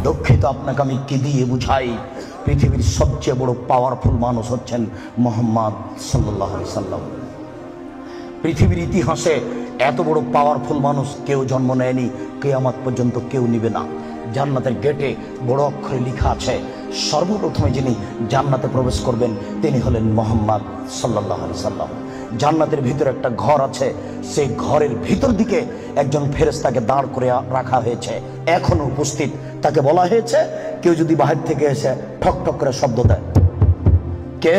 দুঃখিত, আপনাকে আমি কি দিয়ে বুঝাই? পৃথিবীর সবচেয়ে বড় পাওয়ারফুল মানুষ হচ্ছেন মুহাম্মদ সাল্লাল্লাহু আলাইহি সাল্লাম। পৃথিবীর ইতিহাসে এত বড় পাওয়ারফুল মানুষ কেউ জন্ম নেয়নি, কিয়ামত পর্যন্ত কেউ নিবে না। জান্নাতের গেটে বড় অক্ষরে লেখা আছে, সর্বপ্রথমে যিনি জান্নাতে প্রবেশ করবেন তিনি হলেন মুহাম্মদ সাল্লাল্লাহু আলাইহি সাল্লাম। জান্নাতের ভিতরে একটা ঘর আছে, সেই ঘরের ভিতর দিকে একজন ফেরেশতাকে দাঁড় করে রাখা হয়েছে, এখনো উপস্থিত। তাকে বলা হয়েছে, কেউ যদি বাহির থেকে এসে ঠক ঠক করে শব্দ দেয়, কে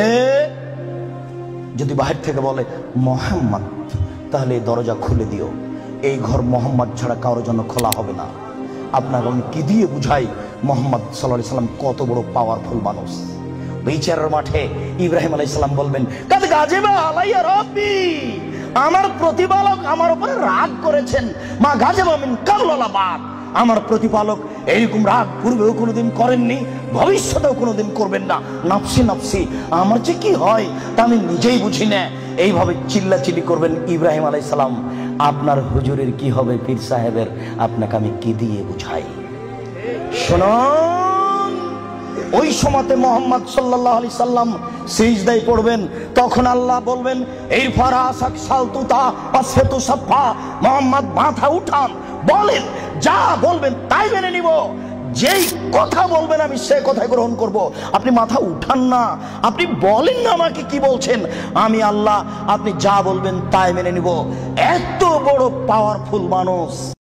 যদি বাহির থেকে বলে মুহাম্মদ, তাহলে এই দরজা খুলে দিও। এই ঘর মুহাম্মদ ছাড়া কারোর জন্য খোলা হবে না। আপনাকে আমি কি দিয়ে বুঝাই মুহাম্মদ সাল্লাল্লাহু আলাইহি সাল্লাম কত বড় পাওয়ারফুল মানুষ। বিচারের মাঠে ইব্রাহিম আলাইহিস সালাম বলবেন, কাদ গাজিবা আলাইয়া রাব্বি, আমার প্রতিপালক আমার উপরে রাগ করেছেন। মা গাজিবা মিন কাবলা বাদ, আমার প্রতিপালক এরকম রাগ পূর্বেও কোনোদিন করেননি, ভবিষ্যতেও কোনোদিন করবেন না। নাফসি নাফসি, আমার যে কি হয় তা আমি নিজেই বুঝি না। এইভাবে চিল্লাচিল্লি করবেন ইব্রাহিম আলাইহিস সালাম। আপনার হুজুরের কি হবে, পীর সাহেবের, আপনাকে আমি কি দিয়ে বুঝাই? শুনুন, ওই সময়তে মুহাম্মদ সাল্লাল্লাহু আলাইহি সাল্লাম সিজদায় পড়বেন, তখন আল্লাহ বলবেন, এই ফারাসাক সালতুতা আসফাতু সাফা, মুহাম্মদ মাথা উঠান, বলেন, যা বলবেন তাই মেনে নিব, যেই কথা বলবেন আমি সে কথাই গ্রহণ করব। আপনি মাথা উঠান না, আপনি বলেন না আমাকে কি বলছেন, আমি আল্লাহ, আপনি যা বলবেন তাই মেনে নিব। এত বড় পাওয়ারফুল মানুষ।